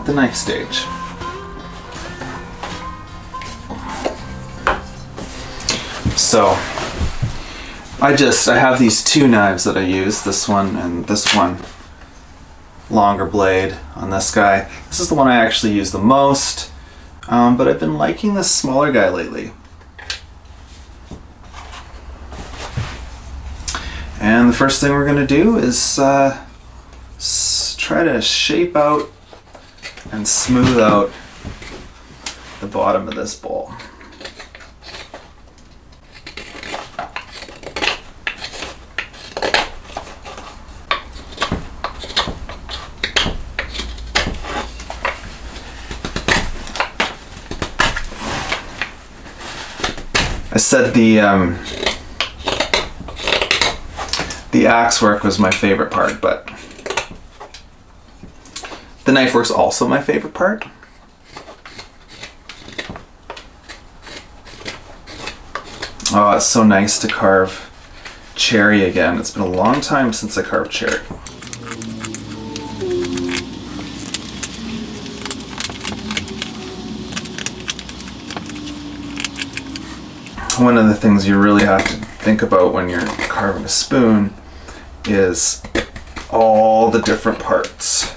at the knife stage. So I have these two knives that I use, this one and this one. Longer blade on this guy. This is the one I actually use the most, but I've been liking this smaller guy lately. And the first thing we're going to do is try to shape out and smooth out the bottom of this bowl. I said the axe work was my favorite part, but the knife work's also my favorite part. Oh, it's so nice to carve cherry again. It's been a long time since I carved cherry. One of the things you really have to think about when you're carving a spoon is all the different parts.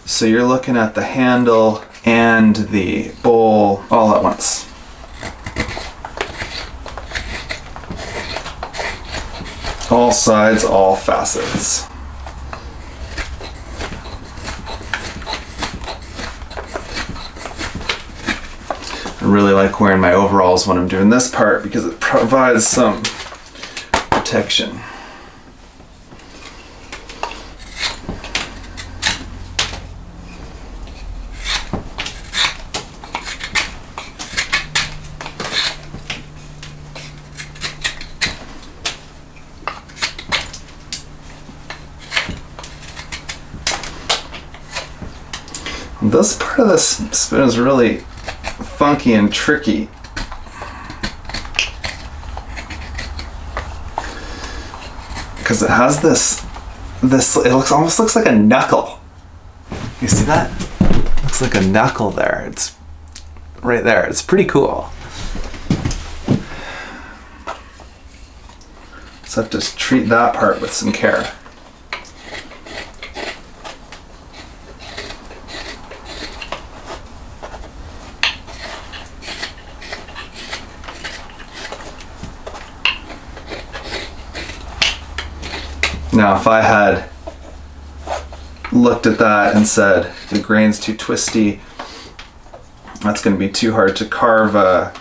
So you're looking at the handle and the bowl all at once. All sides, all facets. I really like wearing my overalls when I'm doing this part because it provides some protection. This part of this spoon is really funky and tricky. Because it has this, it almost looks like a knuckle. You see that? It looks like a knuckle there. It's right there. It's pretty cool. So I have to treat that part with some care. Now, if I had looked at that and said, the grain's too twisty, that's going to be too hard to carve a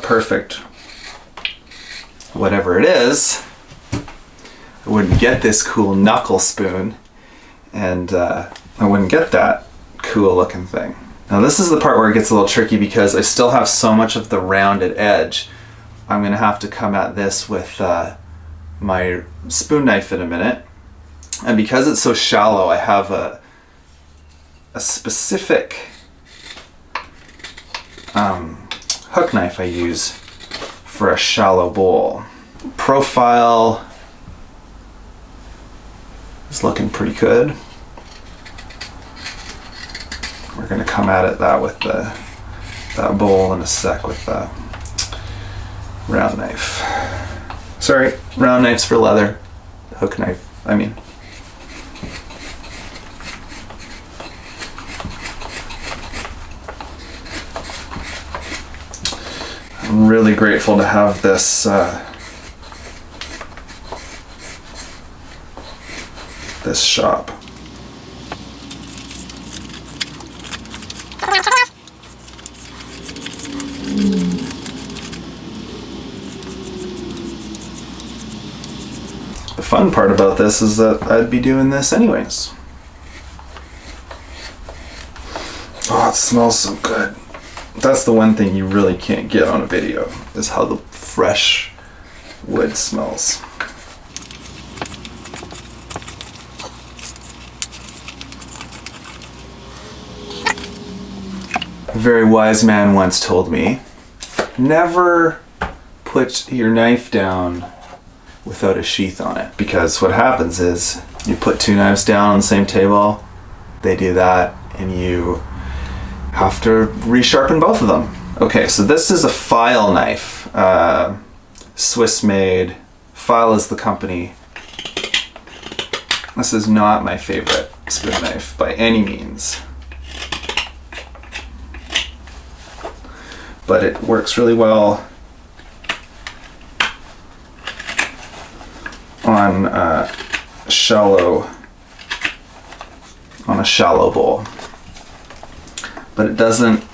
perfect whatever it is, I wouldn't get this cool knuckle spoon, and I wouldn't get that cool looking thing. Now this is the part where it gets a little tricky because I still have so much of the rounded edge. I'm going to have to come at this with my spoon knife in a minute, and because it's so shallow, I have a specific hook knife I use for a shallow bowl. Profile is looking pretty good. We're going to come at it with that bowl in a sec with the round knife. Sorry, round knife's for leather. Hook knife, I mean. I'm really grateful to have this this shop. The fun part about this is that I'd be doing this anyways. Oh, it smells so good. That's the one thing you really can't get on a video, is how the fresh wood smells. A very wise man once told me, never put your knife down without a sheath on it, because what happens is You put two knives down on the same table, they do that, and you have to resharpen both of them. Okay, so this is a file knife, Swiss made. File is the company. This is not my favorite spoon knife by any means, but it works really well on a shallow bowl, but it doesn't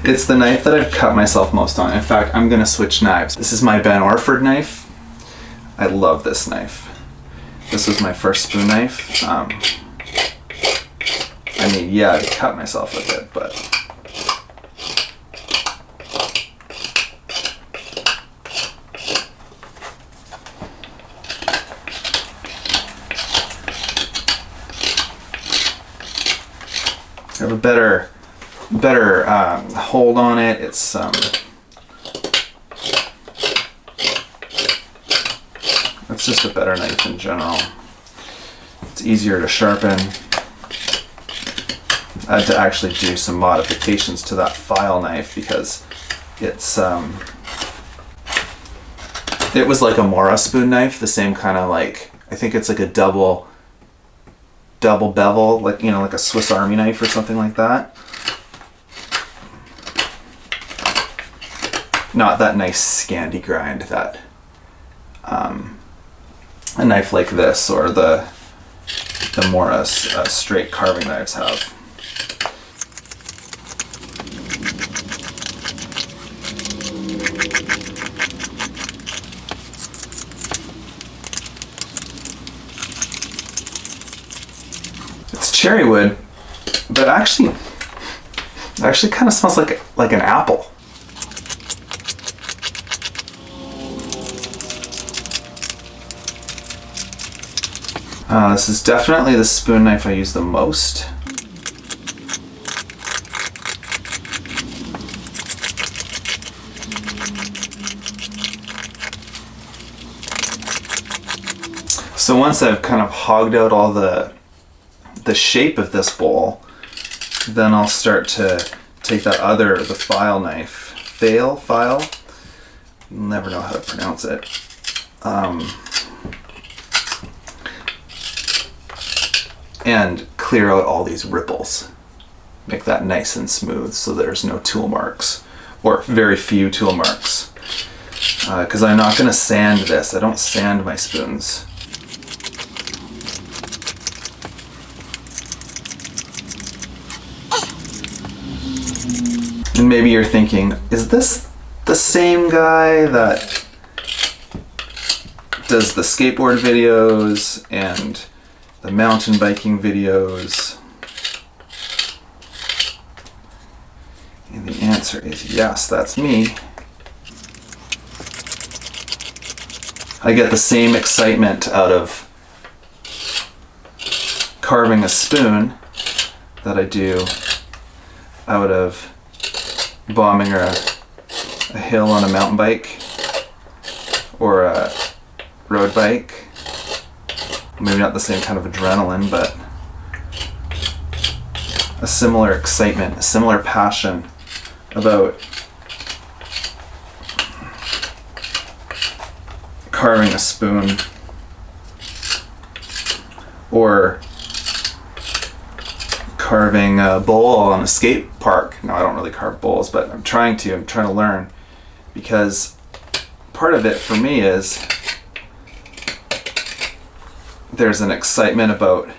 it's the knife that I've cut myself most on. In fact, I'm gonna switch knives. This is my Ben Orford knife. I love this knife. This was my first spoon knife. I mean, yeah, I cut myself with it, but I have a better hold on it. It's just a better knife in general. It's easier to sharpen. I had to actually do some modifications to that file knife because it's it was like a Mora spoon knife, the same kind of, like, I think it's like a double bevel, like, you know, like a Swiss Army knife or something like that. Not that nice Scandi grind that a knife like this or the Mora straight carving knives have. It's cherry wood, but actually kind of smells like an apple. This is definitely the spoon knife I use the most. So once I've kind of hogged out all the shape of this bowl, then I'll start to take the file knife, file, never know how to pronounce it, and clear out all these ripples. Make that nice and smooth so there's no tool marks, or very few tool marks. Because I'm not going to sand this. I don't sand my spoons. And maybe you're thinking, is this the same guy that does the skateboard videos and the mountain biking videos? And the answer is yes, that's me. I get the same excitement out of carving a spoon that I do out of bombing a hill on a mountain bike or a road bike. Maybe not the same kind of adrenaline, but a similar excitement, a similar passion about carving a spoon or carving a bowl on a skate park. No, I don't really carve bowls, but I'm trying to learn, because part of it for me is there's an excitement about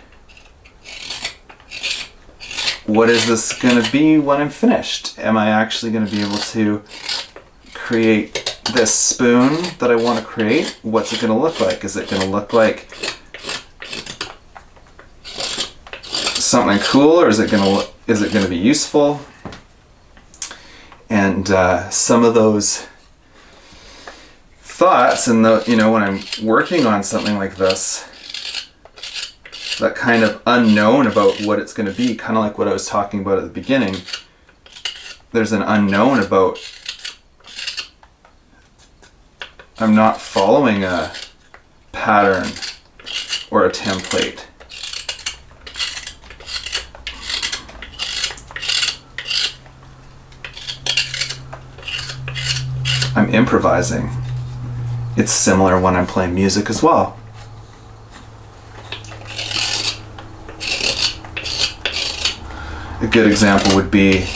what is this going to be when I'm finished? Am I actually going to be able to create this spoon that I want to create? What's it going to look like? Is it going to look like something cool, or is it going to be useful? And some of those thoughts, and when I'm working on something like this, that kind of unknown about what it's going to be, kind of like what I was talking about at the beginning. There's an unknown about, I'm not following a pattern or a template. I'm improvising. It's similar when I'm playing music as well. A good example would be,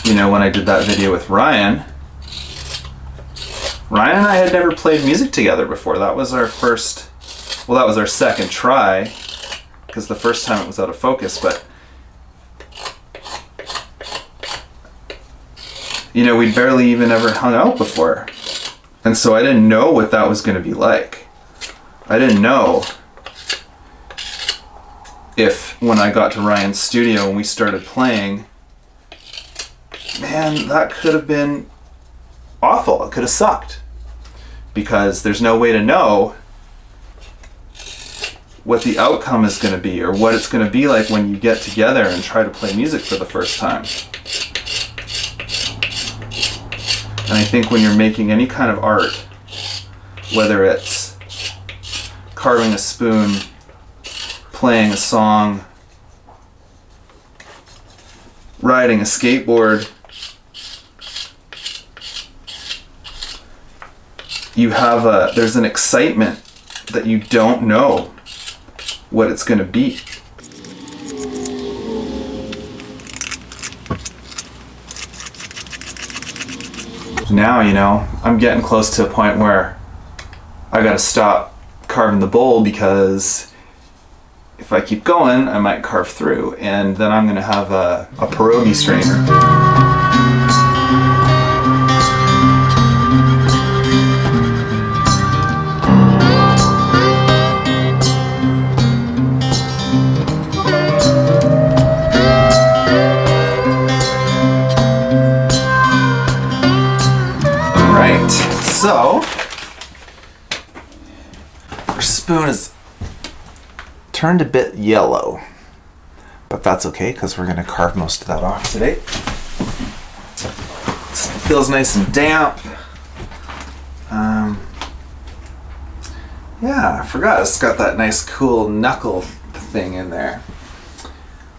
you know, when I did that video with Ryan. Ryan and I had never played music together before. That was our first, well, that was our second try, because the first time it was out of focus, but you know, we'd barely even ever hung out before. And so I didn't know what that was going to be like. I didn't know if when I got to Ryan's studio and we started playing, man, that could have been awful. It could have sucked. Because there's no way to know what the outcome is going to be or what it's going to be like when you get together and try to play music for the first time. And I think when you're making any kind of art, whether it's carving a spoon, playing a song, riding a skateboard, there's an excitement that you don't know what it's going to be. Now, you know, I'm getting close to a point where I gotta stop carving the bowl, because if I keep going, I might carve through, and then I'm gonna have a pierogi strainer. So, our spoon is turned a bit yellow, but that's okay because we're going to carve most of that off today. It feels nice and damp. Yeah, I forgot it's got that nice cool knuckle thing in there.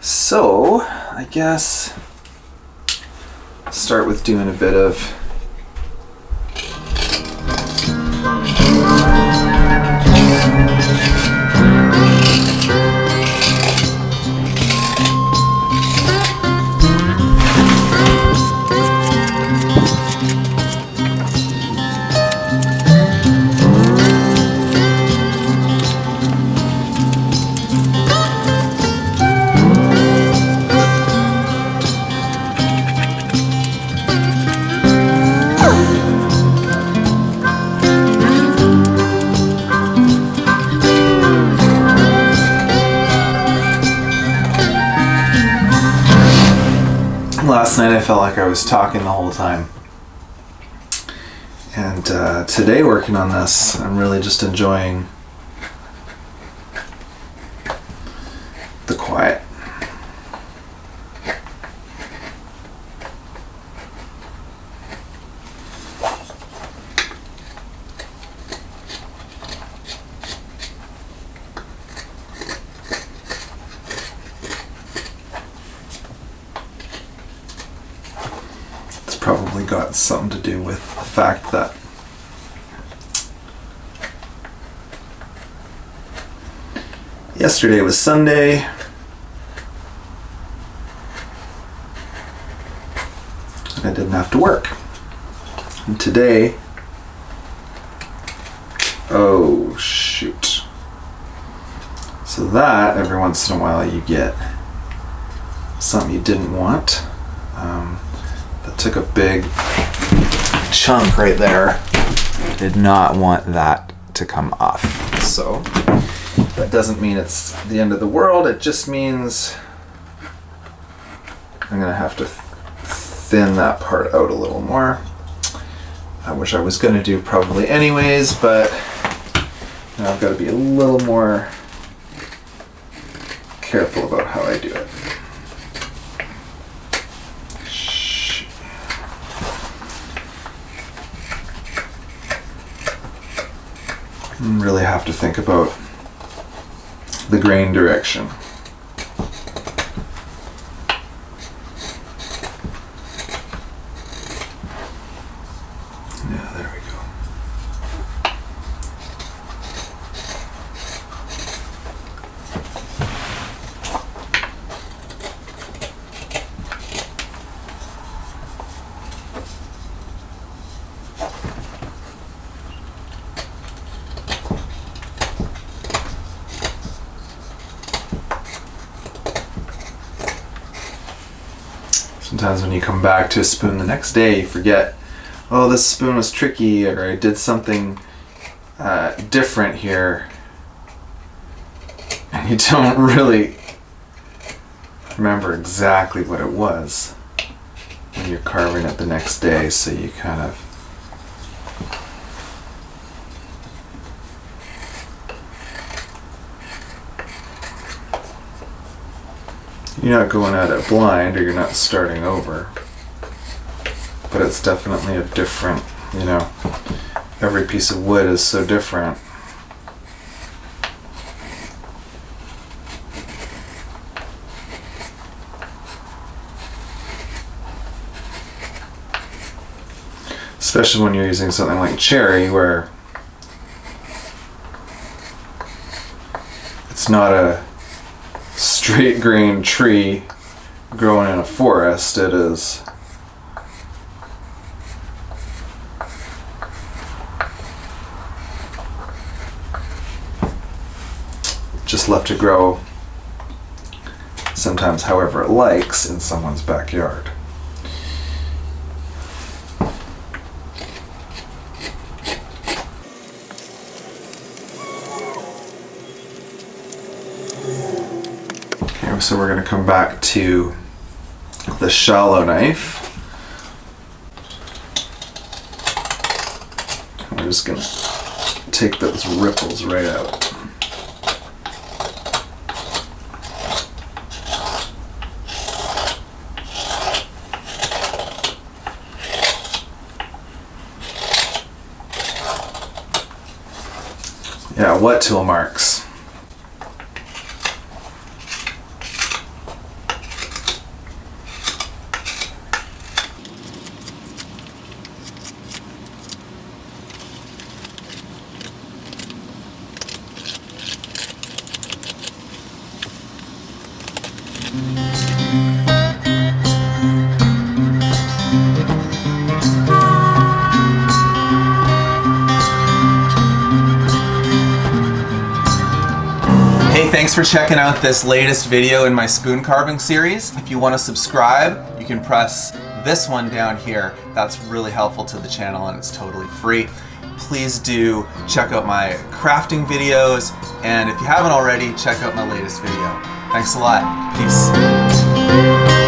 So, I guess start with doing a bit of last night I felt like I was talking the whole time. And today working on this, I'm really just enjoying the quiet. Probably got something to do with the fact that yesterday was Sunday. I didn't have to work. And today, oh shoot. So that every once in a while you get something you didn't want. That took a big chunk right there. Did not want that to come off. So that doesn't mean it's the end of the world. It just means I'm gonna have to thin that part out a little more. Which I was gonna do probably anyways, but now I've got to be a little more careful about how I do it. Really have to think about the grain direction. Yeah, there we go. Sometimes when you come back to a spoon the next day, you forget, oh, this spoon was tricky, or I did something different here. And you don't really remember exactly what it was when you're carving it the next day, so you kind of you're not going at it blind, or you're not starting over, but it's definitely a different, you know, every piece of wood is so different. Especially when you're using something like cherry, where it's not a straight grain tree growing in a forest. It is just left to grow sometimes however it likes in someone's backyard. So we're going to come back to the shallow knife. We're just going to take those ripples right out. Yeah, what tool marks? Hey, thanks for checking out this latest video in my spoon carving series. If you want to subscribe, you can press this one down here. That's really helpful to the channel and it's totally free. Please do check out my crafting videos, and if you haven't already, check out my latest video. Thanks a lot. Peace.